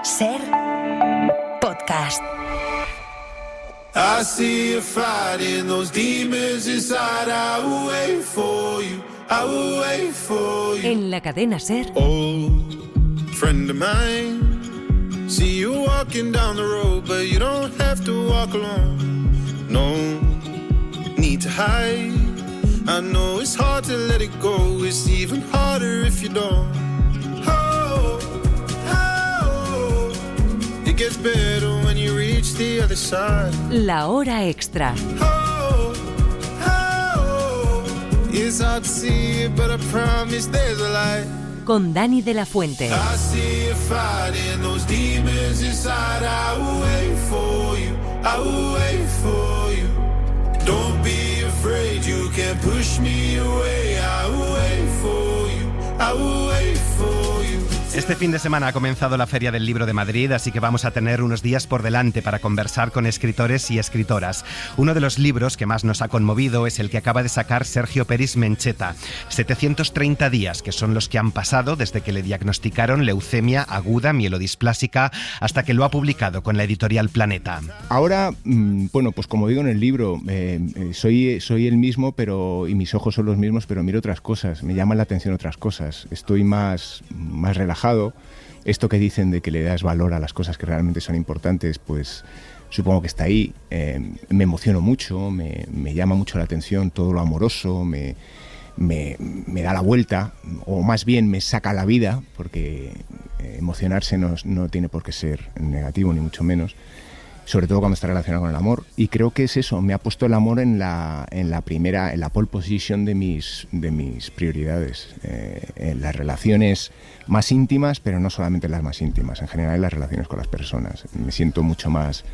Ser podcast. I see you fighting those demons inside. I will wait for you. I will wait for you. En la cadena Ser. Old friend of mine. See you walking down the road, but you don't have to walk alone. No need to hide. I know it's hard to let it go. It's even harder if you don't. Oh, oh, it gets better when you reach the other side. La hora extra. Oh, oh, it's hard to see it, but I promise there's a light. Con Dani de la Fuente. I see you fighting those demons inside. I will wait for you. I will wait for you. Don't be afraid, you can't push me away. I will wait for you. I will wait for you. Este fin de semana ha comenzado la Feria del Libro de Madrid, así que vamos a tener unos días por delante para conversar con escritores y escritoras. Uno de los libros que más nos ha conmovido es el que acaba de sacar Sergio Peris Mencheta. 730 días, que son los que han pasado desde que le diagnosticaron leucemia aguda mielodisplásica hasta que lo ha publicado con la editorial Planeta. Ahora, bueno, pues como digo en el libro, soy el mismo, y mis ojos son los mismos, pero miro otras cosas, me llaman la atención otras cosas. Estoy más relajado. Esto que dicen de que le das valor a las cosas que realmente son importantes, pues supongo que está ahí. Me emociono mucho, me llama mucho la atención todo lo amoroso, me da la vuelta, o más bien me saca la vida, porque emocionarse no tiene por qué ser negativo, ni mucho menos, sobre todo cuando está relacionado con el amor. Y creo que es eso, me ha puesto el amor en la pole position de mis prioridades, en las relaciones más íntimas, pero no solamente las más íntimas, en general en las relaciones con las personas. Me siento mucho más,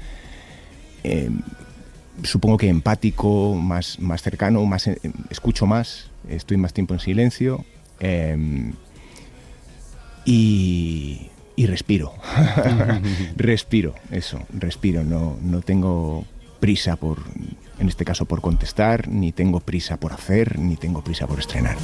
supongo que empático, más cercano, escucho más, estoy más tiempo en silencio, y respiro. respiro, no tengo prisa en este caso por contestar, ni tengo prisa por hacer, ni tengo prisa por estrenar.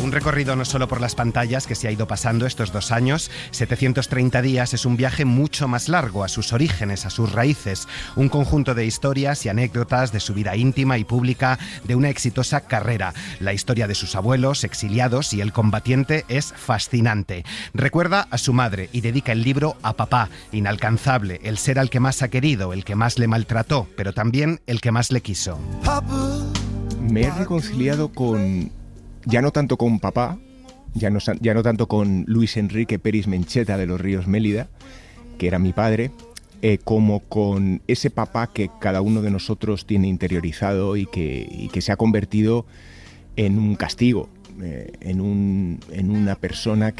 Un recorrido no solo por las pantallas que se ha ido pasando estos 2 años. 730 días es un viaje mucho más largo, a sus orígenes, a sus raíces. Un conjunto de historias y anécdotas de su vida íntima y pública, de una exitosa carrera. La historia de sus abuelos, exiliados, y el combatiente es fascinante. Recuerda a su madre y dedica el libro a papá, inalcanzable, el ser al que más ha querido, el que más le maltrató, pero también el que más le quiso. Me he reconciliado ya no tanto con papá, ya no tanto con Luis Enrique Peris Mencheta de los Ríos Mélida, que era mi padre, como con ese papá que cada uno de nosotros tiene interiorizado y que se ha convertido en un castigo, en una persona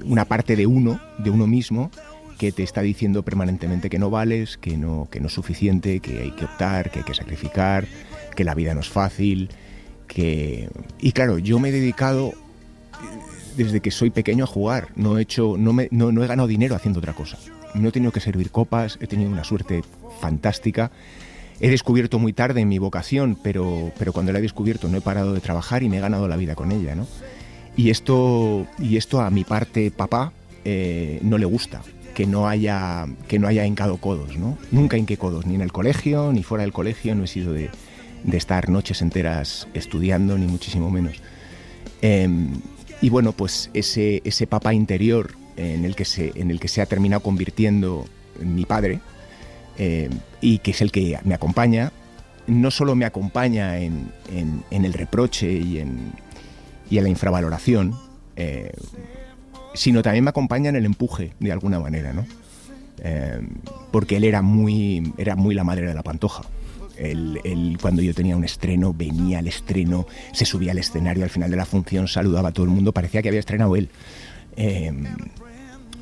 una parte de uno mismo, que te está diciendo permanentemente que no vales, que no es suficiente, que hay que optar, que hay que sacrificar, que la vida no es fácil. Y claro, yo me he dedicado desde que soy pequeño a jugar, no he ganado dinero haciendo otra cosa, no he tenido que servir copas, he tenido una suerte fantástica, he descubierto muy tarde mi vocación, pero cuando la he descubierto no he parado de trabajar y me he ganado la vida con ella, ¿no? Y esto a mi parte papá no le gusta, que no haya hincado codos, ¿no? Nunca hinqué codos, ni en el colegio, ni fuera del colegio, no he sido de estar noches enteras estudiando, ni muchísimo menos. Y bueno, pues ese papá interior en el que se ha terminado convirtiendo en mi padre, y que es el que me acompaña, no solo me acompaña en el reproche y en la infravaloración, sino también me acompaña en el empuje, de alguna manera, ¿no? Porque él era muy la madre de la pantoja. Él, cuando yo tenía un estreno, venía al estreno, se subía al escenario, al final de la función saludaba a todo el mundo, parecía que había estrenado él.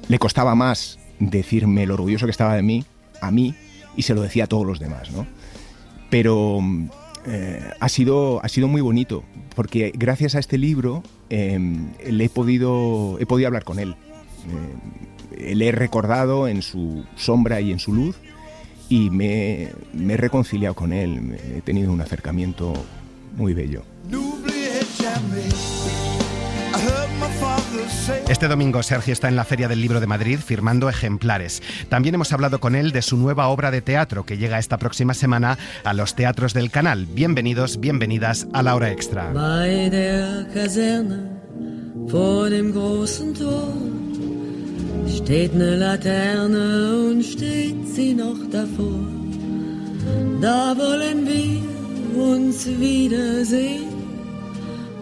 Le costaba más decirme lo orgulloso que estaba de mí, a mí, y se lo decía a todos los demás, ¿no? Pero ha sido muy bonito, porque gracias a este libro he podido hablar con él. Le he recordado en su sombra y en su luz, y me he reconciliado con él, he tenido un acercamiento muy bello. N'oubliez Este domingo Sergi está en la Feria del Libro de Madrid firmando ejemplares. También hemos hablado con él de su nueva obra de teatro que llega esta próxima semana a los teatros del canal. Bienvenidos, bienvenidas a La Hora Extra. Bei der Kaserne vor dem großen Tor steht eine Laterne und steht sie noch davor. Da wollen wir uns wiedersehen.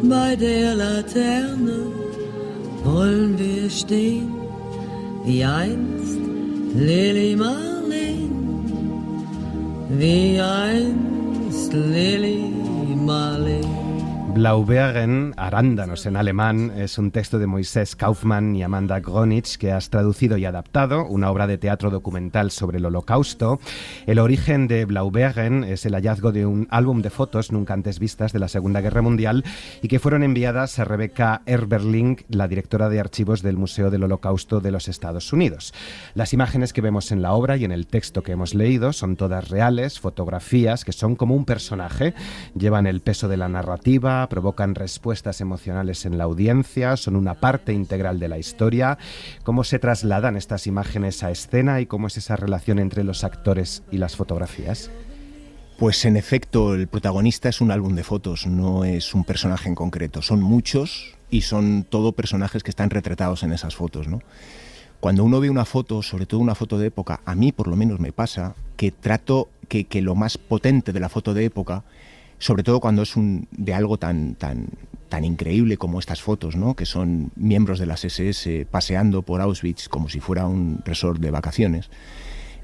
Bei der Laterne wollen wir stehen, wie einst Lili Marleen, wie einst Lili Marleen. Blaubeeren, arándanos en alemán, es un texto de Moisés Kaufmann y Amanda Gronich que has traducido y adaptado, una obra de teatro documental sobre el Holocausto. El origen de Blaubeeren es el hallazgo de un álbum de fotos nunca antes vistas de la Segunda Guerra Mundial y que fueron enviadas a Rebecca Eberling, la directora de archivos del Museo del Holocausto de los Estados Unidos. Las imágenes que vemos en la obra y en el texto que hemos leído son todas reales, fotografías que son como un personaje, llevan el peso de la narrativa, provocan respuestas emocionales en la audiencia, son una parte integral de la historia. ¿Cómo se trasladan estas imágenes a escena y cómo es esa relación entre los actores y las fotografías? Pues en efecto, el protagonista es un álbum de fotos, no es un personaje en concreto. Son muchos y son todo personajes que están retratados en esas fotos, ¿no? Cuando uno ve una foto, sobre todo una foto de época, a mí por lo menos me pasa que trato que lo más potente de la foto de época, sobre todo cuando es de algo tan increíble como estas fotos, ¿no? Que son miembros de las SS paseando por Auschwitz como si fuera un resort de vacaciones,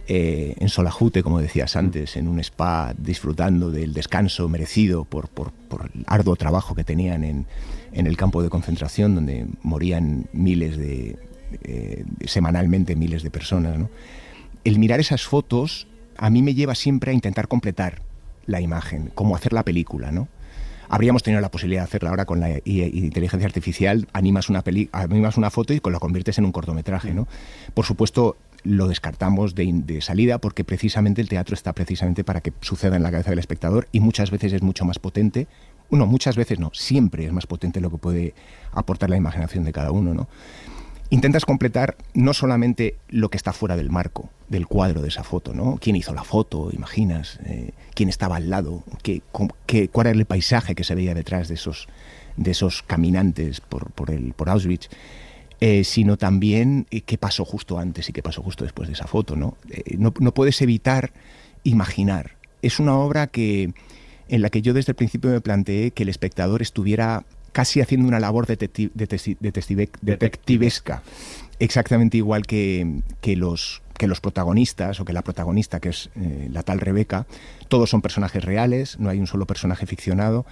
en Solajute, como decías antes, en un spa, disfrutando del descanso merecido por el arduo trabajo que tenían en el campo de concentración, donde morían semanalmente miles de personas, ¿no? El mirar esas fotos a mí me lleva siempre a intentar completar la imagen, como hacer la película, ¿no? Habríamos tenido la posibilidad de hacerla ahora con la inteligencia artificial, animas una foto y la conviertes en un cortometraje, ¿no? Por supuesto, lo descartamos de salida porque precisamente el teatro está precisamente para que suceda en la cabeza del espectador y muchas veces es mucho más potente, muchas veces no, siempre es más potente lo que puede aportar la imaginación de cada uno, ¿no? Intentas completar no solamente lo que está fuera del marco, del cuadro de esa foto, ¿no? ¿Quién hizo la foto? ¿Imaginas? ¿Quién estaba al lado? ¿Cuál era el paisaje que se veía detrás de esos caminantes por Auschwitz? Sino también qué pasó justo antes y qué pasó justo después de esa foto, ¿no? No puedes evitar imaginar. Es una obra en la que yo desde el principio me planteé que el espectador estuviera casi haciendo una labor detectivesca, exactamente igual que los protagonistas, o que la protagonista, que es la tal Rebeca. Todos son personajes reales, no hay un solo personaje ficcionado,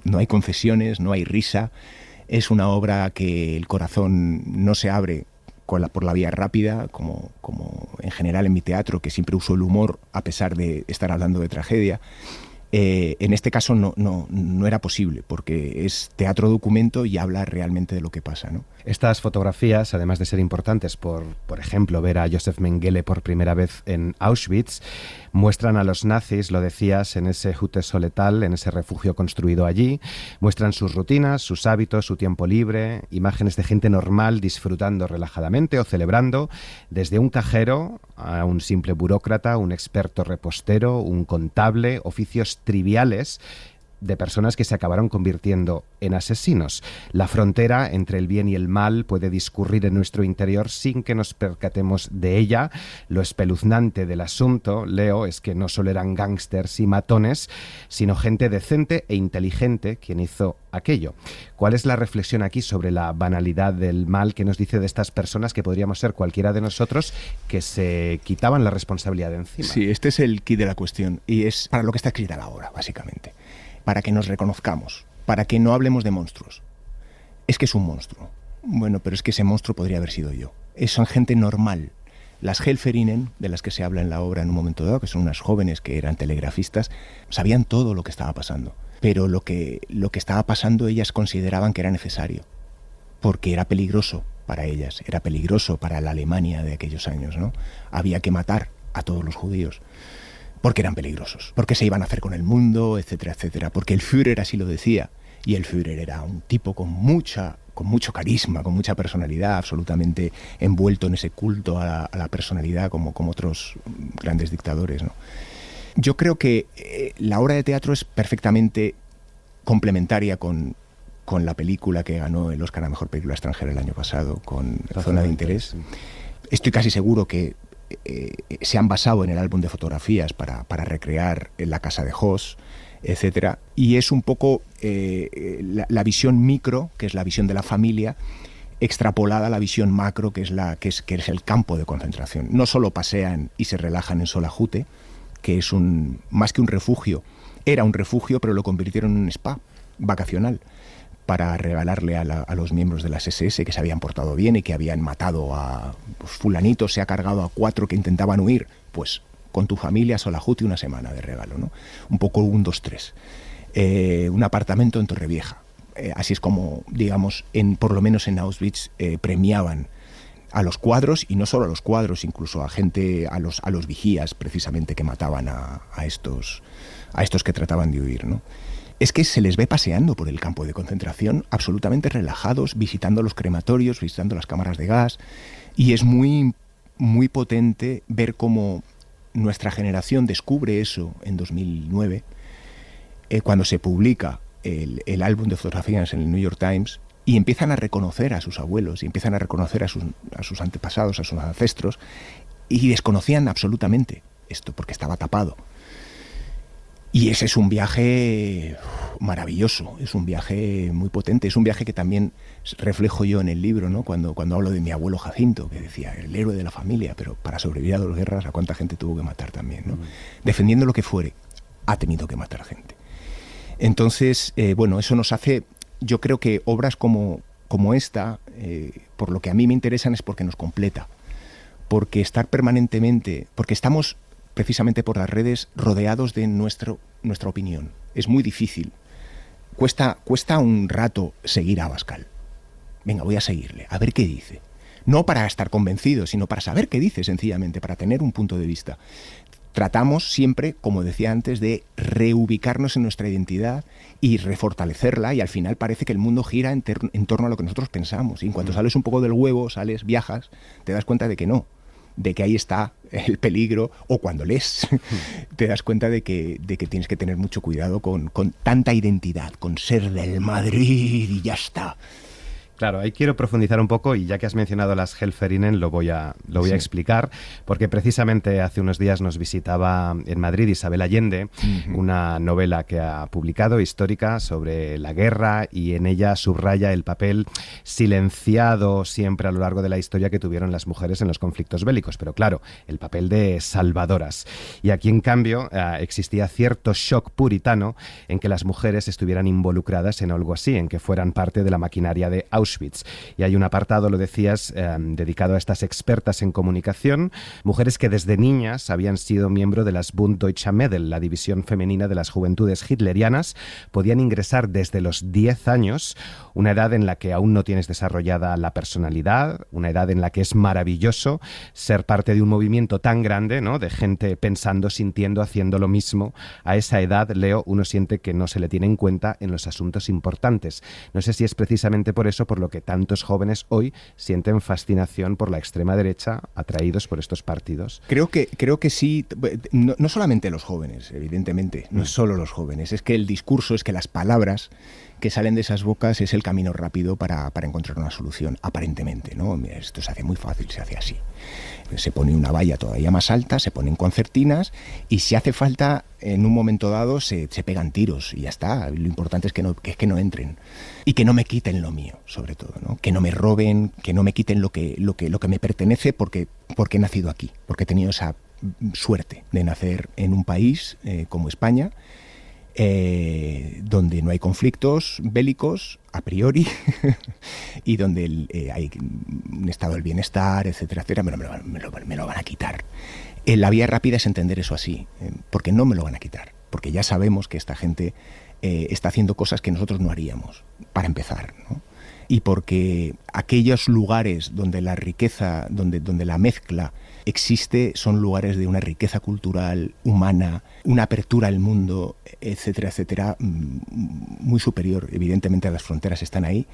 no hay confesiones, no hay risa. Es una obra que el corazón no se abre por la vía rápida, como en general en mi teatro, que siempre uso el humor a pesar de estar hablando de tragedia. En este caso no era posible, porque es teatro documento y habla realmente de lo que pasa, ¿no? Estas fotografías, además de ser importantes por ejemplo, ver a Josef Mengele por primera vez en Auschwitz, muestran a los nazis, lo decías, en ese Hütte Solletal, en ese refugio construido allí, muestran sus rutinas, sus hábitos, su tiempo libre, imágenes de gente normal disfrutando relajadamente o celebrando, desde un cajero a un simple burócrata, un experto repostero, un contable, oficios triviales de personas que se acabaron convirtiendo en asesinos. La frontera entre el bien y el mal puede discurrir en nuestro interior sin que nos percatemos de ella. Lo espeluznante del asunto, Leo, es que no solo eran gángsters y matones, sino gente decente e inteligente quien hizo aquello. ¿Cuál es la reflexión aquí sobre la banalidad del mal que nos dice de estas personas que podríamos ser cualquiera de nosotros que se quitaban la responsabilidad de encima? Sí, este es el quid de la cuestión y es para lo que está escrita la obra, básicamente. Para que nos reconozcamos, para que no hablemos de monstruos. Es que es un monstruo. Bueno, pero es que ese monstruo podría haber sido yo. Son gente normal. Las Helferinnen, de las que se habla en la obra en un momento dado, que son unas jóvenes que eran telegrafistas, sabían todo lo que estaba pasando. Pero lo que estaba pasando ellas consideraban que era necesario, porque era peligroso para ellas, era peligroso para la Alemania de aquellos años, ¿no? Había que matar a todos los judíos, porque eran peligrosos, porque se iban a hacer con el mundo, etcétera, etcétera, porque el Führer así lo decía. y el Führer era un tipo con mucho carisma, con mucha personalidad, absolutamente envuelto en ese culto a la personalidad como otros grandes dictadores, ¿no? Yo creo que la obra de teatro es perfectamente complementaria con la película que ganó el Oscar a Mejor Película Extranjera el año pasado, con Zona de Interés. Estoy casi seguro que se han basado en el álbum de fotografías para recrear la casa de Hoss, etcétera, y es un poco la visión micro, que es la visión de la familia, extrapolada a la visión macro, que es el campo de concentración. No solo pasean y se relajan en Solajute, que es más que un refugio, era un refugio, pero lo convirtieron en un spa vacacional para regalarle a los miembros de las SS que se habían portado bien y que habían matado a fulanito, se ha cargado a 4 que intentaban huir, pues con tu familia Solajute una semana de regalo, ¿no? Un poco 1, 2, 3. Un apartamento en Torrevieja. Así es como, digamos, por lo menos en Auschwitz premiaban a los cuadros, y no solo a los cuadros, incluso a gente, a los vigías precisamente que mataban a estos que trataban de huir, ¿no? Es que se les ve paseando por el campo de concentración absolutamente relajados, visitando los crematorios, visitando las cámaras de gas, y es muy, muy potente ver cómo nuestra generación descubre eso en 2009, cuando se publica el álbum de fotografías en el New York Times, y empiezan a reconocer a sus abuelos, y empiezan a reconocer a sus antepasados, a sus ancestros, y desconocían absolutamente esto porque estaba tapado. Y ese es un viaje maravilloso, es un viaje muy potente, es un viaje que también reflejo yo en el libro, ¿no? Cuando hablo de mi abuelo Jacinto, que decía, el héroe de la familia, pero para sobrevivir a 2 guerras, ¿a cuánta gente tuvo que matar también, ¿no? Defendiendo lo que fuere, ha tenido que matar gente. Entonces, bueno, eso nos hace, yo creo que obras como esta, por lo que a mí me interesan es porque nos completa, porque estar permanentemente, porque estamos precisamente por las redes rodeados de nuestra opinión. Es muy difícil. Cuesta un rato seguir a Abascal. Venga, voy a seguirle, a ver qué dice. No para estar convencido, sino para saber qué dice, sencillamente, para tener un punto de vista. Tratamos siempre, como decía antes, de reubicarnos en nuestra identidad y refortalecerla, y al final parece que el mundo gira en torno a lo que nosotros pensamos. Y en cuanto sales un poco del huevo, viajas, te das cuenta de que no, de que ahí está el peligro, o cuando lees te das cuenta de que tienes que tener mucho cuidado con tanta identidad, con ser del Madrid y ya está. Claro, ahí quiero profundizar un poco, y ya que has mencionado las Helferinnen, lo voy a explicar, porque precisamente hace unos días nos visitaba en Madrid Isabel Allende, una novela que ha publicado, histórica, sobre la guerra, y en ella subraya el papel silenciado siempre a lo largo de la historia que tuvieron las mujeres en los conflictos bélicos, pero claro, el papel de salvadoras. Y aquí, en cambio, existía cierto shock puritano en que las mujeres estuvieran involucradas en algo así, en que fueran parte de la maquinaria de Auschwitz. Y hay un apartado, lo decías, dedicado a estas expertas en comunicación, mujeres que desde niñas habían sido miembro de las Bund Deutscher Mädel, la división femenina de las juventudes hitlerianas, podían ingresar desde los 10 años, una edad en la que aún no tienes desarrollada la personalidad, una edad en la que es maravilloso ser parte de un movimiento tan grande, ¿no?, de gente pensando, sintiendo, haciendo lo mismo. A esa edad, Leo, uno siente que no se le tiene en cuenta en los asuntos importantes. No sé si es precisamente por eso por lo que tantos jóvenes hoy sienten fascinación por la extrema derecha, atraídos por estos partidos. Creo que sí, no solamente los jóvenes, evidentemente, no es solo los jóvenes, es que el discurso, es que las palabras que salen de esas bocas es el camino rápido para encontrar una solución, aparentemente, ¿no? Mira, esto se hace muy fácil, se hace así. Se pone una valla todavía más alta, se ponen concertinas, y si hace falta, en un momento dado, se pegan tiros y ya está. Lo importante es que no entren. Y que no me quiten lo mío, sobre todo, ¿no? Que no me roben, que no me quiten lo que me pertenece porque he nacido aquí, porque he tenido esa suerte de nacer en un país como España, donde no hay conflictos bélicos a priori y donde hay un estado del bienestar, etcétera, etcétera. Me lo van a quitar. La vía rápida es entender eso así, porque no me lo van a quitar, porque ya sabemos que esta gente está haciendo cosas que nosotros no haríamos, para empezar, ¿no? y porque aquellos lugares donde la riqueza, donde la mezcla existe, son lugares de una riqueza cultural, humana, una apertura al mundo, etcétera, etcétera, muy superior. Evidentemente las fronteras están ahí,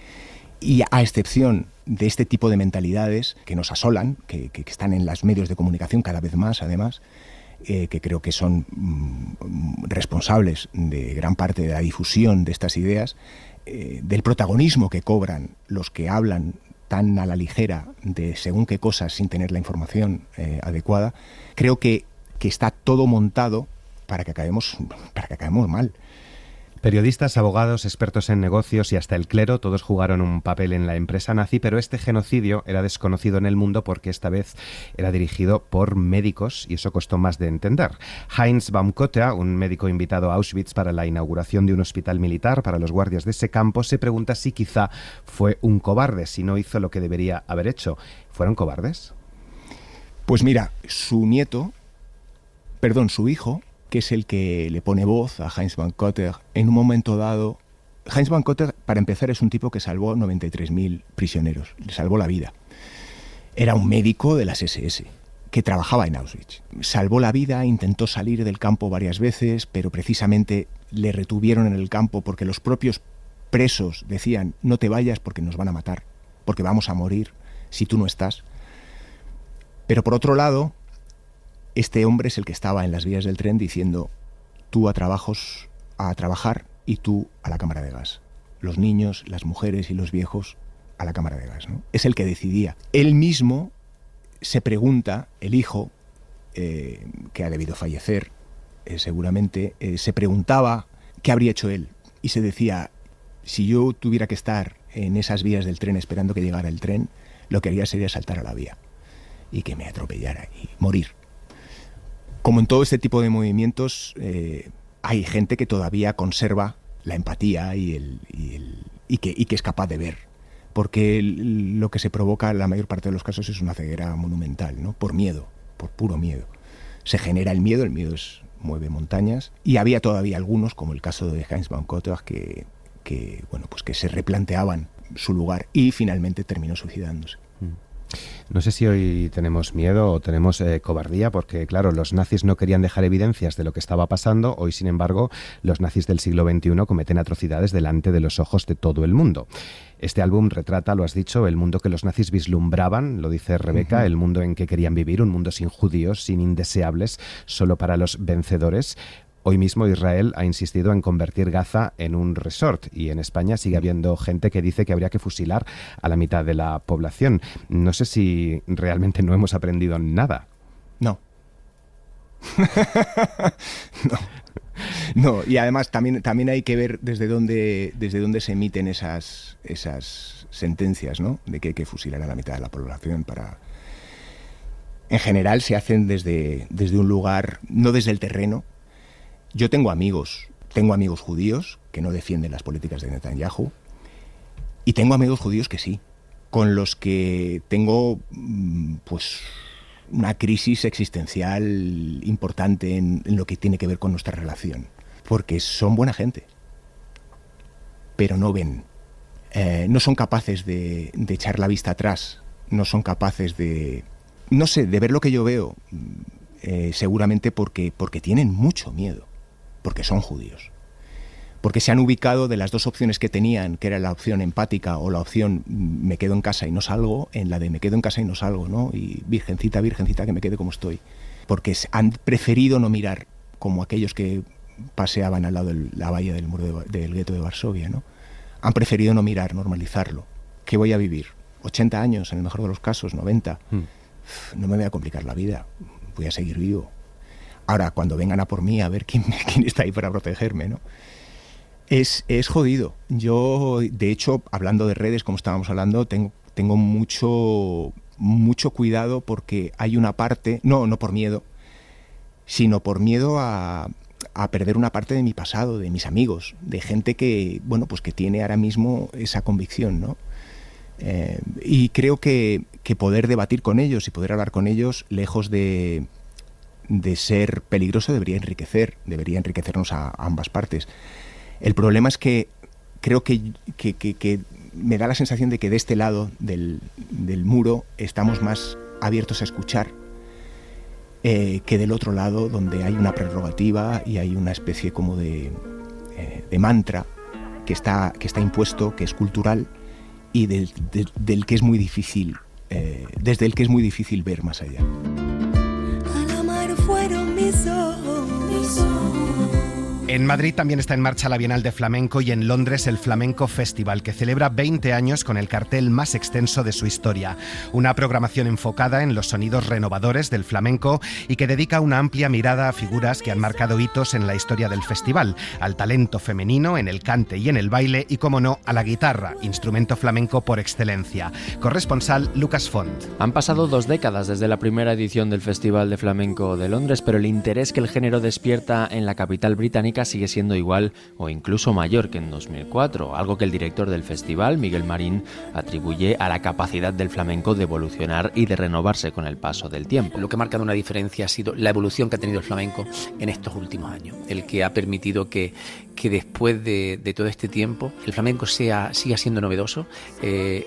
y a excepción de este tipo de mentalidades que nos asolan, que están en los medios de comunicación cada vez más, además, que creo que son responsables de gran parte de la difusión de estas ideas, del protagonismo que cobran los que hablan tan a la ligera de según qué cosas sin tener la información adecuada, creo que está todo montado para que acabemos mal. Periodistas, abogados, expertos en negocios y hasta el clero, todos jugaron un papel en la empresa nazi, pero este genocidio era desconocido en el mundo porque esta vez era dirigido por médicos y eso costó más de entender. Heinz Baumkotter, un médico invitado a Auschwitz para la inauguración de un hospital militar para los guardias de ese campo, se pregunta si quizá fue un cobarde, si no hizo lo que debería haber hecho. ¿Fueron cobardes? Pues mira, su hijo, que es el que le pone voz a Heinz Baumkotter, en un momento dado... Heinz Baumkotter, para empezar, es un tipo que salvó 93.000 prisioneros, le salvó la vida. Era un médico de las SS, que trabajaba en Auschwitz. Salvó la vida, intentó salir del campo varias veces, pero precisamente le retuvieron en el campo porque los propios presos decían: no te vayas porque nos van a matar, porque vamos a morir si tú no estás. Pero por otro lado, este hombre es el que estaba en las vías del tren diciendo: tú a trabajar y tú a la cámara de gas. Los niños, las mujeres y los viejos a la cámara de gas, ¿no? Es el que decidía. Él mismo se pregunta, el hijo, que ha debido fallecer seguramente, se preguntaba qué habría hecho él. Y se decía: si yo tuviera que estar en esas vías del tren esperando que llegara el tren, lo que haría sería saltar a la vía y que me atropellara y morir. Como en todo este tipo de movimientos, hay gente que todavía conserva la empatía y que es capaz de ver. Porque lo que se provoca en la mayor parte de los casos es una ceguera monumental, ¿no? Por miedo, por puro miedo. Se genera el miedo mueve montañas. Y había todavía algunos, como el caso de Heinz Baumkotter, que se replanteaban su lugar y finalmente terminó suicidándose. No sé si hoy tenemos miedo o tenemos cobardía, porque claro, los nazis no querían dejar evidencias de lo que estaba pasando. Hoy, sin embargo, los nazis del siglo XXI cometen atrocidades delante de los ojos de todo el mundo. Este álbum retrata, lo has dicho, el mundo que los nazis vislumbraban, lo dice Rebeca, el mundo en que querían vivir, un mundo sin judíos, sin indeseables, solo para los vencedores. Hoy mismo Israel ha insistido en convertir Gaza en un resort y en España sigue habiendo gente que dice que habría que fusilar a la mitad de la población. No sé si realmente no hemos aprendido nada. No. No, y además también hay que ver desde dónde se emiten esas sentencias, ¿no? De que hay que fusilar a la mitad de la población para... En general se hacen desde un lugar, no desde el terreno. Yo tengo amigos judíos que no defienden las políticas de Netanyahu y tengo amigos judíos que sí, con los que tengo pues una crisis existencial importante en lo que tiene que ver con nuestra relación, porque son buena gente, pero no ven, no son capaces de echar la vista atrás, no son capaces de ver lo que yo veo, seguramente porque tienen mucho miedo. Porque son judíos, porque se han ubicado de las dos opciones que tenían, que era la opción empática o la opción me quedo en casa y no salgo, en la de me quedo en casa y no salgo, ¿no? Y virgencita, que me quede como estoy. Porque han preferido no mirar como aquellos que paseaban al lado de la valla del muro del gueto de Varsovia, ¿no? Han preferido no mirar, normalizarlo. ¿Qué voy a vivir? 80 años, en el mejor de los casos, 90. No me voy a complicar la vida, voy a seguir vivo. Ahora, cuando vengan a por mí, a ver quién está ahí para protegerme, ¿no? Es jodido. Yo, de hecho, hablando de redes, como estábamos hablando, tengo mucho cuidado porque hay una parte, no por miedo, sino por miedo a perder una parte de mi pasado, de mis amigos, de gente que, pues que tiene ahora mismo esa convicción, ¿no? Y creo que poder debatir con ellos y poder hablar con ellos, lejos de ser peligroso, debería enriquecernos a ambas partes. El problema es que creo que me da la sensación de que de este lado del muro estamos más abiertos a escuchar que del otro lado, donde hay una prerrogativa y hay una especie como de mantra que está impuesto, que es cultural y del que es muy difícil, desde el que es muy difícil ver más allá. Al amar fueron mis ojos. En Madrid también está en marcha la Bienal de Flamenco y en Londres el Flamenco Festival, que celebra 20 años con el cartel más extenso de su historia. Una programación enfocada en los sonidos renovadores del flamenco y que dedica una amplia mirada a figuras que han marcado hitos en la historia del festival, al talento femenino en el cante y en el baile y, como no, a la guitarra, instrumento flamenco por excelencia. Corresponsal Lucas Font. Han pasado 2 décadas desde la primera edición del Festival de Flamenco de Londres, pero el interés que el género despierta en la capital británica sigue siendo igual o incluso mayor que en 2004, algo que el director del festival, Miguel Marín, atribuye a la capacidad del flamenco de evolucionar y de renovarse con el paso del tiempo. Lo que ha marcado una diferencia ha sido la evolución que ha tenido el flamenco en estos últimos años, el que ha permitido que después de todo este tiempo el flamenco siga siendo novedoso,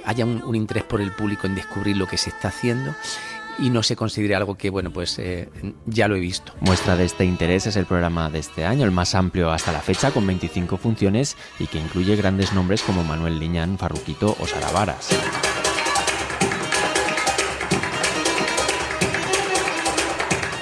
haya un interés por el público en descubrir lo que se está haciendo y no se considere algo que, ya lo he visto. Muestra de este interés es el programa de este año, el más amplio hasta la fecha, con 25 funciones y que incluye grandes nombres como Manuel Liñán, Farruquito o Sara Varas.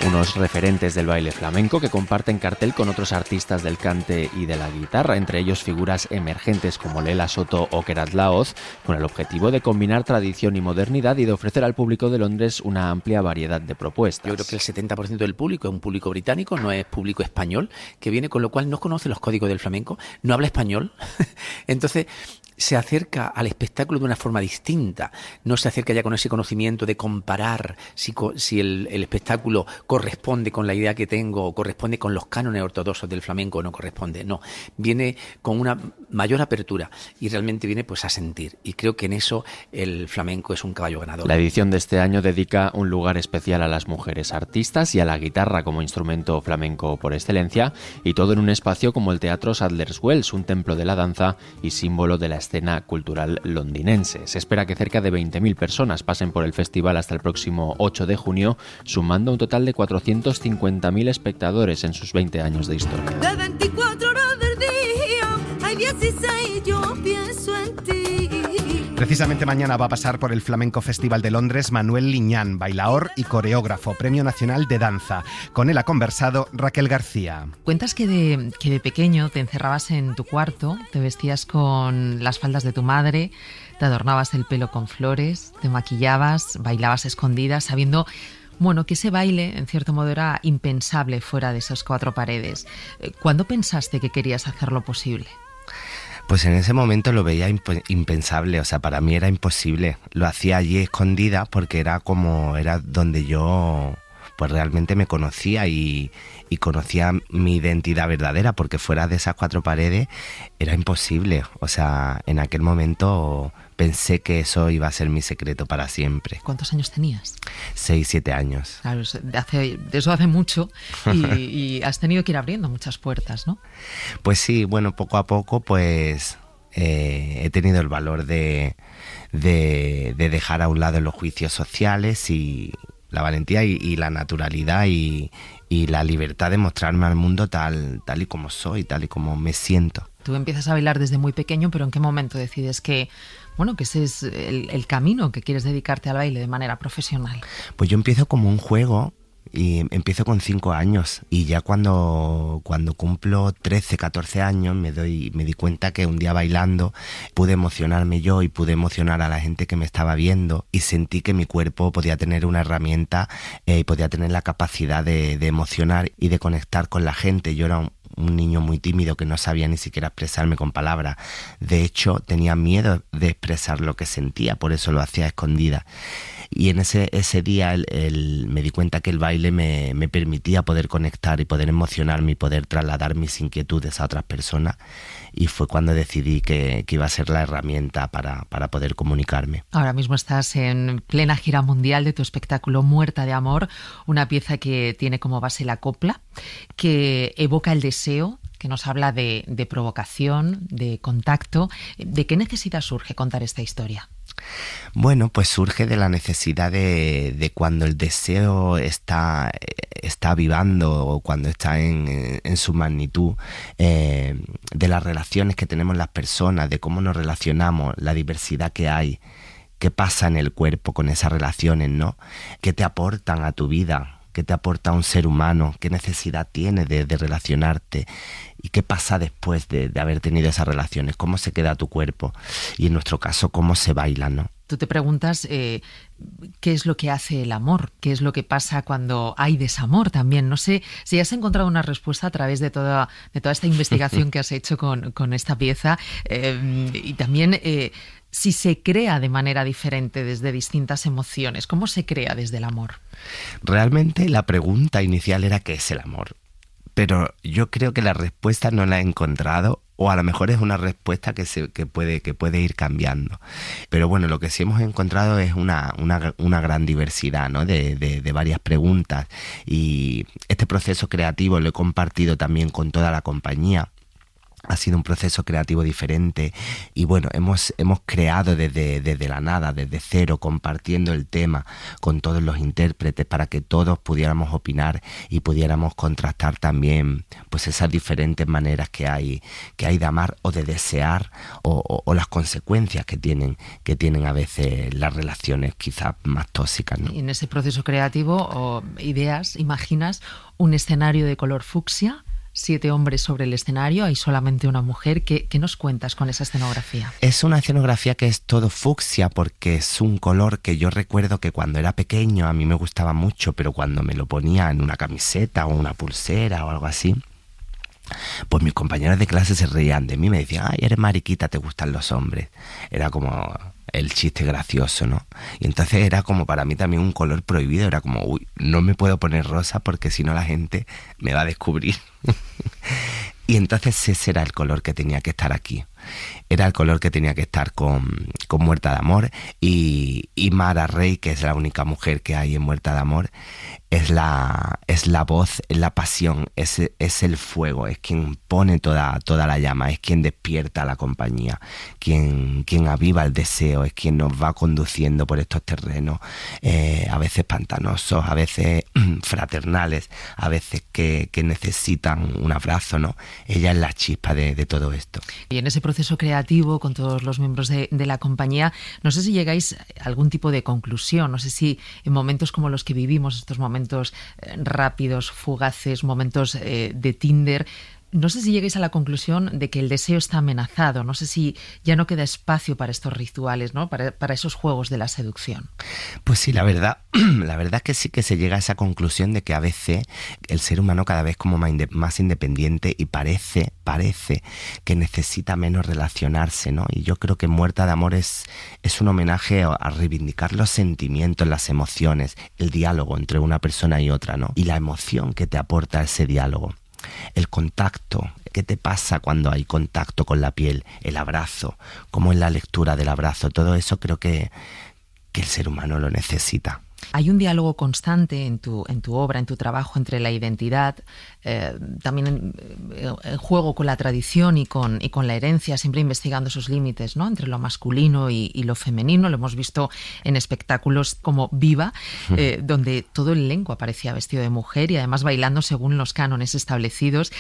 Unos referentes del baile flamenco que comparten cartel con otros artistas del cante y de la guitarra, entre ellos figuras emergentes como Lela Soto o Kerat Laoz, con el objetivo de combinar tradición y modernidad y de ofrecer al público de Londres una amplia variedad de propuestas. Yo creo que el 70% del público es un público británico, no es público español, que viene, con lo cual no conoce los códigos del flamenco, no habla español, entonces se acerca al espectáculo de una forma distinta, no se acerca ya con ese conocimiento de comparar si el espectáculo corresponde con la idea que tengo o corresponde con los cánones ortodoxos del flamenco o no corresponde, no, viene con una mayor apertura y realmente viene pues a sentir, y creo que en eso el flamenco es un caballo ganador. La edición de este año dedica un lugar especial a las mujeres artistas y a la guitarra como instrumento flamenco por excelencia, y todo en un espacio como el Teatro Sadler's Wells, un templo de la danza y símbolo de la escena cultural londinense. Se espera que cerca de 20.000 personas pasen por el festival hasta el próximo 8 de junio, sumando un total de 450.000 espectadores en sus 20 años de historia. De 24 horas del día, hay 16, yo pienso en ti. Precisamente mañana va a pasar por el Flamenco Festival de Londres Manuel Liñán, bailaor y coreógrafo, Premio Nacional de Danza. Con él ha conversado Raquel García. Cuentas que de pequeño te encerrabas en tu cuarto, te vestías con las faldas de tu madre, te adornabas el pelo con flores, te maquillabas, bailabas escondidas, sabiendo que ese baile, en cierto modo, era impensable fuera de esas 4 paredes. ¿Cuándo pensaste que querías hacerlo posible? Pues en ese momento lo veía impensable, o sea, para mí era imposible. Lo hacía allí escondida porque era donde yo pues realmente me conocía y conocía mi identidad verdadera, porque fuera de esas 4 paredes era imposible. O sea, en aquel momento pensé que eso iba a ser mi secreto para siempre. ¿Cuántos años tenías? 6, 7 años. Claro, eso hace mucho y has tenido que ir abriendo muchas puertas, ¿no? Pues sí, poco a poco pues he tenido el valor de dejar a un lado los juicios sociales y la valentía y la naturalidad y la libertad de mostrarme al mundo tal y como soy, tal y como me siento. Tú empiezas a bailar desde muy pequeño, pero ¿en qué momento decides que ese es el camino, que quieres dedicarte al baile de manera profesional? Pues yo empiezo como un juego y empiezo con 5 años y ya cuando cumplo 13, 14 años me di cuenta que un día bailando pude emocionarme yo y pude emocionar a la gente que me estaba viendo, y sentí que mi cuerpo podía tener una herramienta y podía tener la capacidad de emocionar y de conectar con la gente. Yo era un niño muy tímido que no sabía ni siquiera expresarme con palabras. De hecho, tenía miedo de expresar lo que sentía, por eso lo hacía a escondidas. Y en ese día me di cuenta que el baile me permitía poder conectar y poder emocionarme y poder trasladar mis inquietudes a otras personas, y fue cuando decidí que iba a ser la herramienta para poder comunicarme. Ahora mismo estás en plena gira mundial de tu espectáculo Muerta de Amor, una pieza que tiene como base la copla, que evoca el deseo que nos habla de provocación, de contacto. ¿De qué necesidad surge contar esta historia? Bueno, pues surge de la necesidad de cuando el deseo está avivando o cuando está en su magnitud, de las relaciones que tenemos las personas, de cómo nos relacionamos, la diversidad que hay, qué pasa en el cuerpo con esas relaciones, ¿no? ¿Qué te aportan a tu vida? ¿Qué te aporta un ser humano? ¿Qué necesidad tienes de relacionarte? ¿Y qué pasa después de haber tenido esas relaciones? ¿Cómo se queda tu cuerpo? Y en nuestro caso, ¿cómo se baila, no? Tú te preguntas qué es lo que hace el amor, qué es lo que pasa cuando hay desamor también. No sé si has encontrado una respuesta a través de toda esta investigación que has hecho con esta pieza, y también si se crea de manera diferente desde distintas emociones. ¿Cómo se crea desde el amor? Realmente la pregunta inicial era ¿qué es el amor? Pero yo creo que la respuesta no la he encontrado, o a lo mejor es una respuesta que puede ir cambiando. Pero bueno, lo que sí hemos encontrado es una gran diversidad, ¿no? de varias preguntas. Y este proceso creativo lo he compartido también con toda la compañía. Ha sido un proceso creativo diferente y bueno, hemos creado desde la nada, desde cero, compartiendo el tema con todos los intérpretes para que todos pudiéramos opinar y pudiéramos contrastar también pues esas diferentes maneras que hay de amar o de desear o las consecuencias que tienen a veces las relaciones quizás más tóxicas, ¿no? Y en ese proceso creativo, imaginas un escenario de color fucsia, 7 hombres sobre el escenario, hay solamente una mujer. ¿Qué nos cuentas con esa escenografía? Es una escenografía que es todo fucsia porque es un color que yo recuerdo que cuando era pequeño a mí me gustaba mucho, pero cuando me lo ponía en una camiseta o una pulsera o algo así, pues mis compañeros de clase se reían de mí, me decían, ay, eres mariquita, te gustan los hombres. Era como el chiste gracioso, ¿no? Y entonces era como para mí también un color prohibido, era como, uy, no me puedo poner rosa porque si no la gente me va a descubrir. Y entonces ese era el color que tenía que estar aquí. Era el color que tenía que estar con Muerta de Amor, y Mara Rey, que es la única mujer que hay en Muerta de Amor, es la voz, es la pasión, es el fuego, es quien pone toda la llama, es quien despierta a la compañía, quien aviva el deseo, es quien nos va conduciendo por estos terrenos, a veces pantanosos, a veces fraternales, a veces que necesitan un abrazo, ¿no? Ella es la chispa de todo esto. Y en ese proceso creativo con todos los miembros de la compañía, no sé si llegáis a algún tipo de conclusión, no sé si en momentos como los que vivimos, estos momentos rápidos, fugaces, momentos de Tinder, no sé si lleguéis a la conclusión de que el deseo está amenazado, no sé si ya no queda espacio para estos rituales, ¿no? Para esos juegos de la seducción. Pues sí, la verdad es que sí que se llega a esa conclusión de que a veces el ser humano cada vez como más independiente y parece que necesita menos relacionarse, ¿no? Y yo creo que Muerta de Amor es un homenaje a reivindicar los sentimientos, las emociones, el diálogo entre una persona y otra, ¿no? Y la emoción que te aporta ese diálogo. El contacto, ¿qué te pasa cuando hay contacto con la piel? El abrazo, cómo es la lectura del abrazo, todo eso creo que el ser humano lo necesita. Hay un diálogo constante en tu obra, en tu trabajo, entre la identidad, también el juego con la tradición y con la herencia, siempre investigando esos límites, ¿no? Entre lo masculino y lo femenino. Lo hemos visto en espectáculos como Viva, donde todo el elenco aparecía vestido de mujer y además bailando según los cánones establecidos.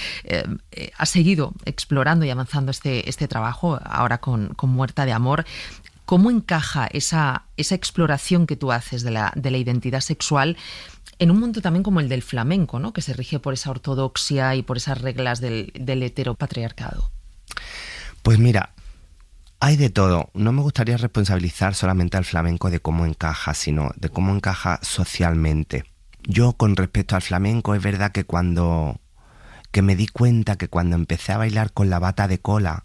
Has seguido explorando y avanzando este trabajo ahora con Muerta de Amor. ¿Cómo encaja esa exploración que tú haces de la identidad sexual en un mundo también como el del flamenco, ¿no? Que se rige por esa ortodoxia y por esas reglas del heteropatriarcado? Pues mira, hay de todo. No me gustaría responsabilizar solamente al flamenco de cómo encaja, sino de cómo encaja socialmente. Yo con respecto al flamenco es verdad que me di cuenta que cuando empecé a bailar con la bata de cola,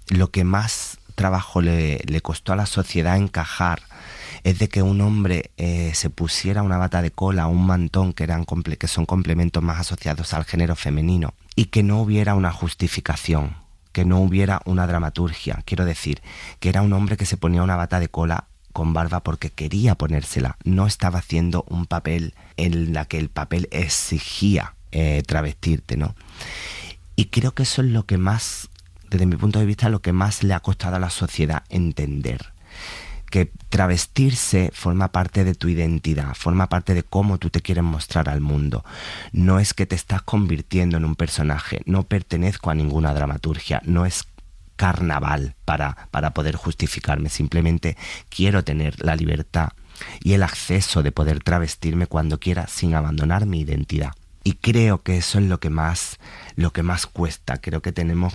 lo que más trabajo le costó a la sociedad encajar es de que un hombre se pusiera una bata de cola o un mantón, que son complementos más asociados al género femenino, y que no hubiera una justificación, que no hubiera una dramaturgia. Quiero decir, que era un hombre que se ponía una bata de cola con barba porque quería ponérsela, no estaba haciendo un papel en la que el papel exigía travestirte, ¿no? Y creo que eso es lo que más, desde mi punto de vista, lo que más le ha costado a la sociedad entender. Que travestirse forma parte de tu identidad, forma parte de cómo tú te quieres mostrar al mundo. No es que te estás convirtiendo en un personaje, no pertenezco a ninguna dramaturgia, no es carnaval para poder justificarme, simplemente quiero tener la libertad y el acceso de poder travestirme cuando quiera sin abandonar mi identidad. Y creo que eso es lo que más cuesta. Creo que tenemos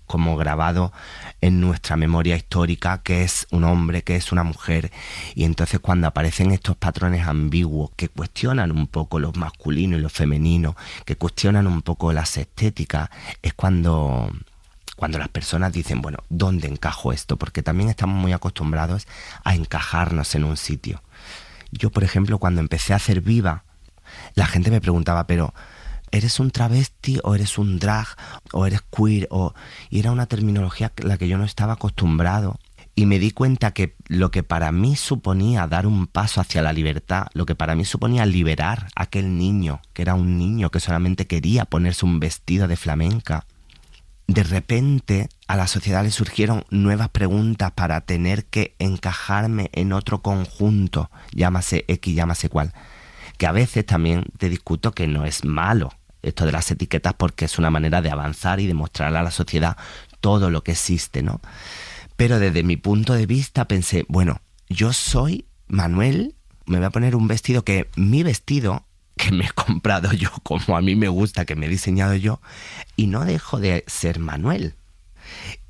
como grabado en nuestra memoria histórica que es un hombre, que es una mujer, y entonces cuando aparecen estos patrones ambiguos que cuestionan un poco lo masculino y lo femenino, que cuestionan un poco las estéticas, es cuando las personas dicen, bueno, ¿dónde encajo esto? Porque también estamos muy acostumbrados a encajarnos en un sitio. Yo, por ejemplo, cuando empecé a hacer Viva, la gente me preguntaba, pero ¿eres un travesti o eres un drag o eres queer? Y era una terminología a la que yo no estaba acostumbrado. Y me di cuenta que lo que para mí suponía dar un paso hacia la libertad, lo que para mí suponía liberar a aquel niño, que era un niño que solamente quería ponerse un vestido de flamenca, de repente a la sociedad le surgieron nuevas preguntas para tener que encajarme en otro conjunto, llámase X, llámase cual. Que a veces también te discuto que no es malo esto de las etiquetas, porque es una manera de avanzar y de mostrarle a la sociedad todo lo que existe, ¿no? Pero desde mi punto de vista pensé, bueno, yo soy Manuel, me voy a poner un vestido que mi vestido, que me he comprado yo como a mí me gusta, que me he diseñado yo, y no dejo de ser Manuel.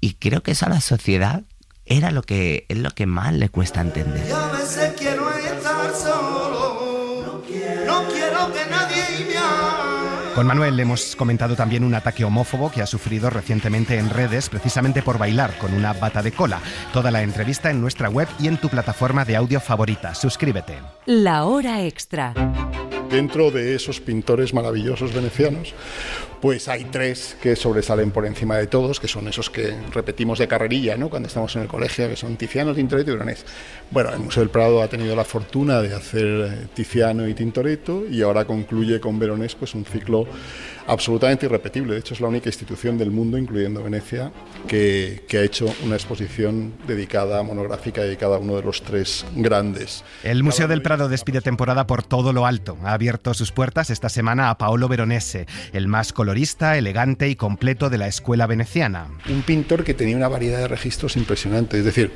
Y creo que eso a la sociedad es lo que más le cuesta entender. Yo a veces quiero estar solo, no quiero que nadie me hable. Con Manuel hemos comentado también un ataque homófobo que ha sufrido recientemente en redes precisamente por bailar con una bata de cola. Toda la entrevista en nuestra web y en tu plataforma de audio favorita. Suscríbete. La Hora Extra. Dentro de esos pintores maravillosos venecianos, pues hay tres que sobresalen por encima de todos, que son esos que repetimos de carrerilla, ¿no?, cuando estamos en el colegio, que son Tiziano, Tintoretto y Veronés. Bueno, el Museo del Prado ha tenido la fortuna de hacer Tiziano y Tintoretto, y ahora concluye con Veronés pues un ciclo absolutamente irrepetible. De hecho, es la única institución del mundo, incluyendo Venecia, que ha hecho una exposición monográfica dedicada a uno de los tres grandes. El Museo del Prado despide temporada por todo lo alto. Ha abierto sus puertas esta semana a Paolo Veronese, el más colorista, elegante y completo de la escuela veneciana. Un pintor que tenía una variedad de registros impresionante. Es decir,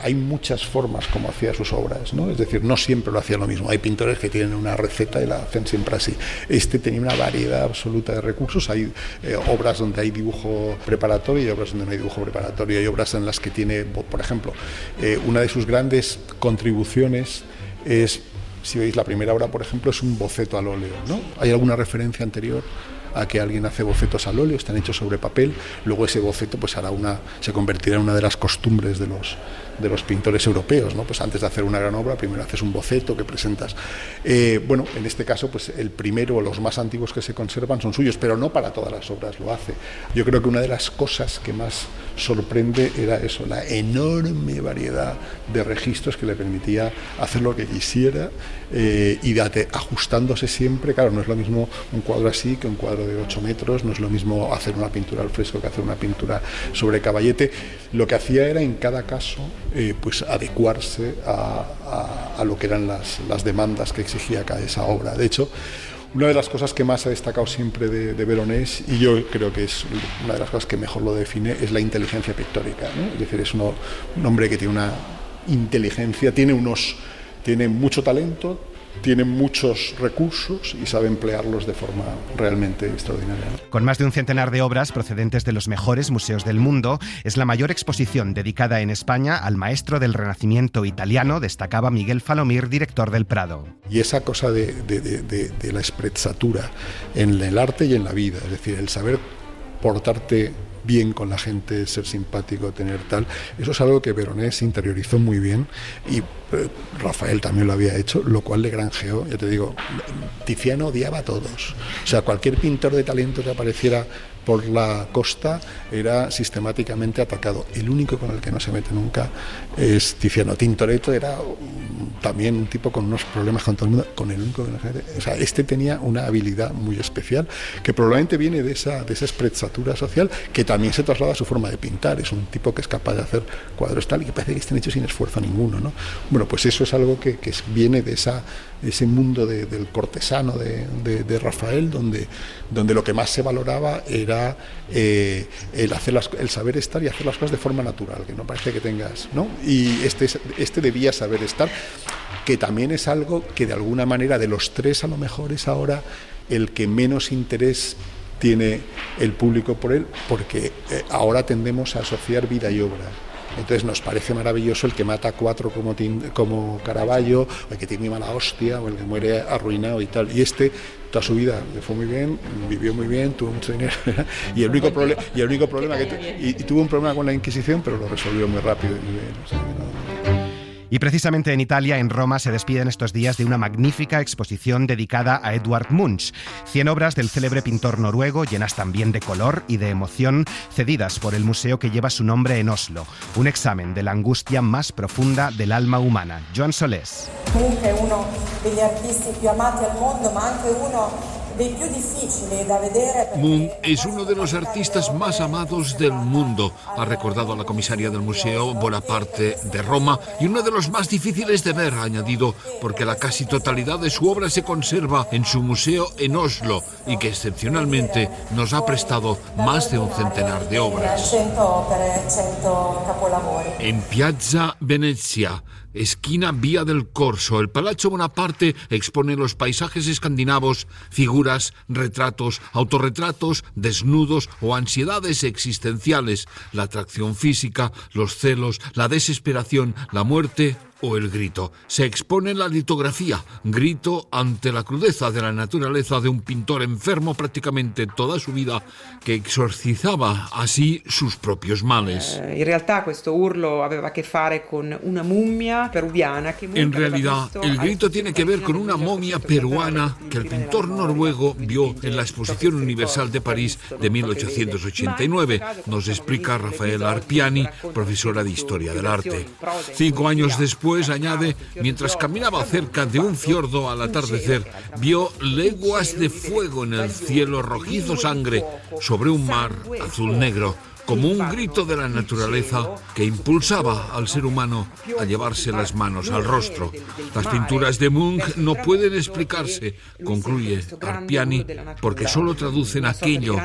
hay muchas formas como hacía sus obras, ¿no? Es decir, no siempre lo hacía lo mismo. Hay pintores que tienen una receta y la hacen siempre así. Este tenía una variedad absoluta de recursos. Hay obras donde hay dibujo preparatorio y obras donde no hay dibujo preparatorio. Hay obras en las que tiene, por ejemplo, una de sus grandes contribuciones es, si veis la primera obra, por ejemplo, es un boceto al óleo, ¿no? ¿Hay alguna referencia anterior a que alguien hace bocetos al óleo? Están hechos sobre papel. Luego ese boceto pues se convertirá en una de las costumbres de los pintores europeos, ¿no? Pues antes de hacer una gran obra, primero haces un boceto que presentas. Bueno, en este caso, pues el primero o los más antiguos que se conservan son suyos, pero no para todas las obras lo hace. Yo creo que una de las cosas que más sorprende era eso, la enorme variedad de registros que le permitía hacer lo que quisiera y ajustándose siempre. Claro, no es lo mismo un cuadro así que un cuadro de 8 metros, no es lo mismo hacer una pintura al fresco que hacer una pintura sobre caballete. Lo que hacía era, en cada caso, pues adecuarse a lo que eran las demandas que exigía esa obra. De hecho, una de las cosas que más ha destacado siempre de Veronés, y yo creo que es una de las cosas que mejor lo define, es la inteligencia pictórica, ¿no? Es decir, es un hombre que tiene una inteligencia, tiene mucho talento, tiene muchos recursos y sabe emplearlos de forma realmente extraordinaria. Con más de un centenar de obras procedentes de los mejores museos del mundo, es la mayor exposición dedicada en España al maestro del Renacimiento italiano, destacaba Miguel Falomir, director del Prado. Y esa cosa de la sprezzatura en el arte y en la vida, es decir, el saber portarte bien con la gente, ser simpático, tener tal, eso es algo que Veronés interiorizó muy bien, y Rafael también lo había hecho, lo cual le granjeó. Ya te digo, Tiziano odiaba a todos, o sea, cualquier pintor de talento que apareciera por la costa era sistemáticamente atacado. El único con el que no se mete nunca es Tiziano. Tintoretto era también un tipo con unos problemas con todo el mundo, con el único que no se mete. O sea, este tenía una habilidad muy especial que probablemente viene de esa sprezzatura social, que también se traslada a su forma de pintar. Es un tipo que es capaz de hacer cuadros tal y que parece que estén hechos sin esfuerzo ninguno, ¿no? Bueno, pues eso es algo que viene de ese mundo del cortesano de Rafael, donde lo que más se valoraba era el saber estar y hacer las cosas de forma natural, que no parece que tengas, ¿no? Y este debía saber estar, que también es algo que de alguna manera de los tres a lo mejor es ahora el que menos interés tiene el público por él, porque ahora tendemos a asociar vida y obra. Entonces nos parece maravilloso el que mata a 4 como Caravaggio, o el que tiene muy mala hostia, o el que muere arruinado y tal. Y toda su vida le fue muy bien, vivió muy bien, tuvo mucho dinero, y el único problema y tuvo un problema con la Inquisición, pero lo resolvió muy rápido y muy bien. O sea, no. Y precisamente en Italia, en Roma, se despiden estos días de una magnífica exposición dedicada a Edvard Munch. 100 obras del célebre pintor noruego, llenas también de color y de emoción, cedidas por el museo que lleva su nombre en Oslo. Un examen de la angustia más profunda del alma humana. Joan Solés. Munch è uno degli artisti più amati al mondo, ma anche uno dei più difficili da vedere. Munch es uno de los artistas más amados del mundo, ha recordado la comisaria del Museo Bonaparte de Roma, y uno de los más difíciles de ver, ha añadido, porque la casi totalidad de su obra se conserva en su museo en Oslo y que excepcionalmente nos ha prestado más de un centenar de obras. En Piazza Venezia, esquina Vía del Corso, el Palazzo Bonaparte expone los paisajes escandinavos, figuras, retratos, autorretratos, desnudos o ansiedades existenciales, la atracción física, los celos, la desesperación, la muerte o el grito. Se expone la litografía, grito ante la crudeza de la naturaleza de un pintor enfermo prácticamente toda su vida, que exorcizaba así sus propios males. In realtà questo urlo aveva a che fare con una mummia peruviana que En realidad, el grito tiene que ver con una momia peruana que el pintor noruego vio en la Exposición Universal de París de 1889, nos explica Rafaela Arpiani, profesora de Historia del Arte. 5 años después, añade, mientras caminaba cerca de un fiordo al atardecer, vio leguas de fuego en el cielo rojizo sangre sobre un mar azul-negro, como un grito de la naturaleza que impulsaba al ser humano a llevarse las manos al rostro. Las pinturas de Munch no pueden explicarse, concluye Arpiani, porque solo traducen aquello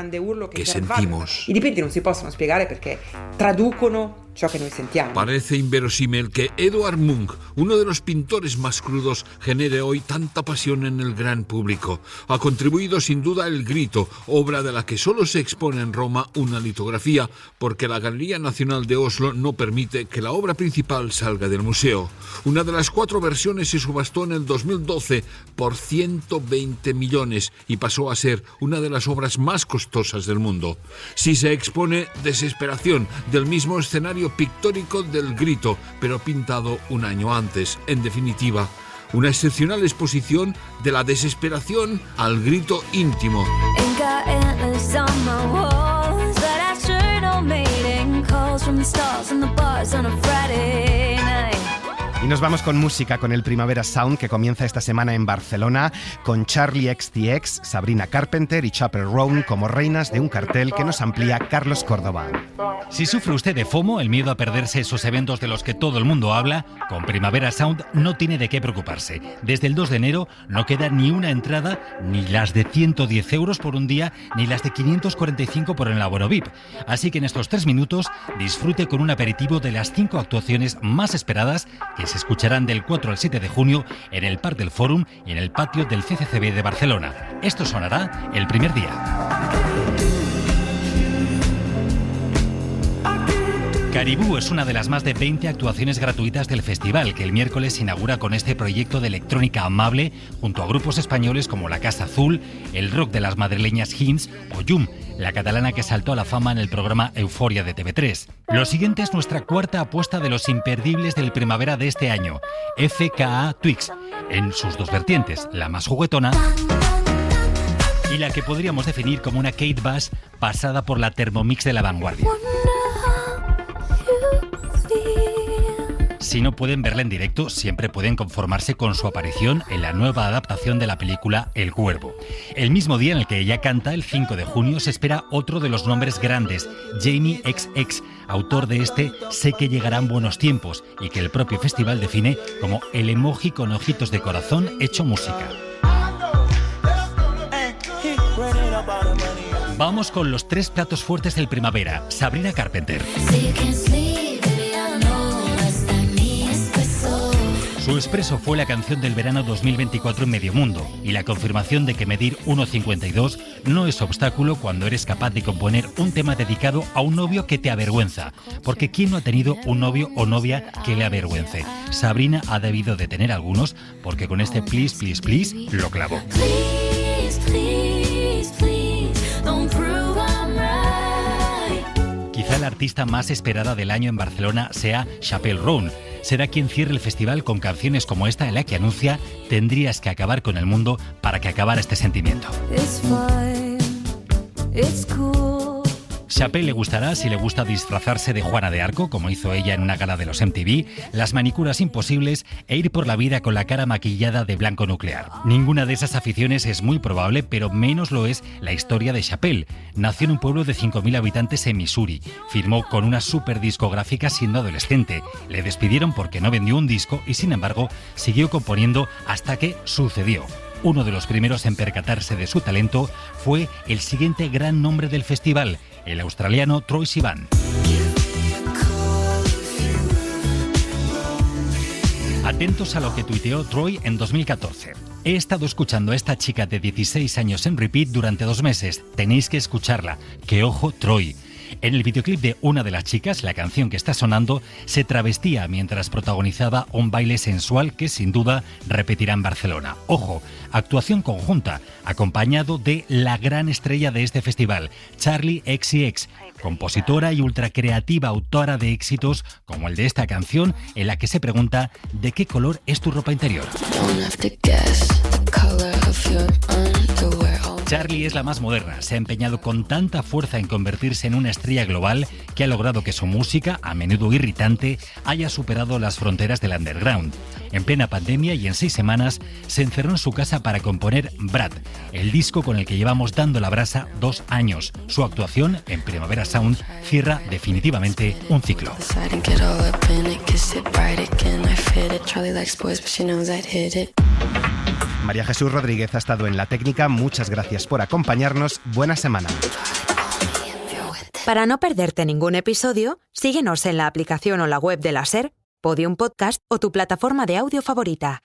que sentimos. I dipinti non si possono spiegare perché traducono ciò che noi sentiamo. Parece inverosímil que Edvard Munch, uno de los pintores más crudos, genere hoy tanta pasión en el gran público. Ha contribuido sin duda El Grito, obra de la que solo se expone en Roma una litografía, porque la Galería Nacional de Oslo no permite que la obra principal salga del museo. Una de las 4 versiones se subastó en el 2012 por 120 millones y pasó a ser una de las obras más costosas del mundo. Si se expone Desesperación, del mismo escenario pictórico del Grito, pero pintado un año antes. En definitiva, una excepcional exposición de la desesperación al grito íntimo. Y nos vamos con música, con el Primavera Sound, que comienza esta semana en Barcelona, con Charlie XTX, Sabrina Carpenter y Chappell Roan como reinas de un cartel que nos amplía Carlos Córdoba. Si sufre usted de FOMO, el miedo a perderse esos eventos de los que todo el mundo habla, con Primavera Sound no tiene de qué preocuparse. Desde el 2 de enero no queda ni una entrada, ni las de 110 euros por un día, ni las de 545 por el abono VIP. Así que en estos 3 minutos disfrute con un aperitivo de las 5 actuaciones más esperadas que se escucharán del 4 al 7 de junio en el Parc del Fòrum y en el patio del CCCB de Barcelona. Esto sonará el primer día. Caribú es una de las más de 20 actuaciones gratuitas del festival, que el miércoles inaugura con este proyecto de electrónica amable junto a grupos españoles como La Casa Azul, el rock de las madrileñas Hymns o Yum, la catalana que saltó a la fama en el programa Euforia de TV3. Lo siguiente es nuestra cuarta apuesta de los imperdibles del primavera de este año, FKA Twigs, en sus 2 vertientes, la más juguetona y la que podríamos definir como una Kate Bush pasada por la Thermomix de la vanguardia. Si no pueden verla en directo, siempre pueden conformarse con su aparición en la nueva adaptación de la película El Cuervo. El mismo día en el que ella canta, el 5 de junio, se espera otro de los nombres grandes, Jamie XX, autor de este Sé que llegarán buenos tiempos, y que el propio festival define como el emoji con ojitos de corazón hecho música. Vamos con los 3 platos fuertes del primavera. Sabrina Carpenter. Su Espresso fue la canción del verano 2024 en medio mundo y la confirmación de que medir 1,52 no es obstáculo cuando eres capaz de componer un tema dedicado a un novio que te avergüenza. Porque ¿quién no ha tenido un novio o novia que le avergüence? Sabrina ha debido de tener algunos porque con este Please, Please, Please lo clavó. Quizá la artista más esperada del año en Barcelona sea Chappell Roan. Será quien cierre el festival con canciones como esta en la que anuncia tendrías que acabar con el mundo para que acabara este sentimiento. Chappell le gustará si le gusta disfrazarse de Juana de Arco, como hizo ella en una gala de los MTV, las manicuras imposibles e ir por la vida con la cara maquillada de blanco nuclear. Ninguna de esas aficiones es muy probable, pero menos lo es la historia de Chappell. Nació en un pueblo de 5.000 habitantes en Missouri. Firmó con una super discográfica siendo adolescente. Le despidieron porque no vendió un disco y, sin embargo, siguió componiendo hasta que sucedió. Uno de los primeros en percatarse de su talento fue el siguiente gran nombre del festival, el australiano Troye Sivan. Atentos a lo que tuiteó Troye en 2014. He estado escuchando a esta chica de 16 años en repeat durante 2 meses. Tenéis que escucharla. ¡Qué ojo, Troye! En el videoclip de una de las chicas, la canción que está sonando, se travestía mientras protagonizaba un baile sensual que sin duda repetirá en Barcelona. Ojo, actuación conjunta, acompañado de la gran estrella de este festival, Charli XCX, compositora y ultracreativa autora de éxitos como el de esta canción, en la que se pregunta ¿de qué color es tu ropa interior? Charli es la más moderna, se ha empeñado con tanta fuerza en convertirse en una estrella global que ha logrado que su música, a menudo irritante, haya superado las fronteras del underground. En plena pandemia y en 6 semanas, se encerró en su casa para componer Brad, el disco con el que llevamos dando la brasa 2 años. Su actuación en Primavera Sound cierra definitivamente un ciclo. María Jesús Rodríguez ha estado en la técnica. Muchas gracias por acompañarnos. Buena semana. Para no perderte ningún episodio, síguenos en la aplicación o la web de la SER, Podium Podcast o tu plataforma de audio favorita.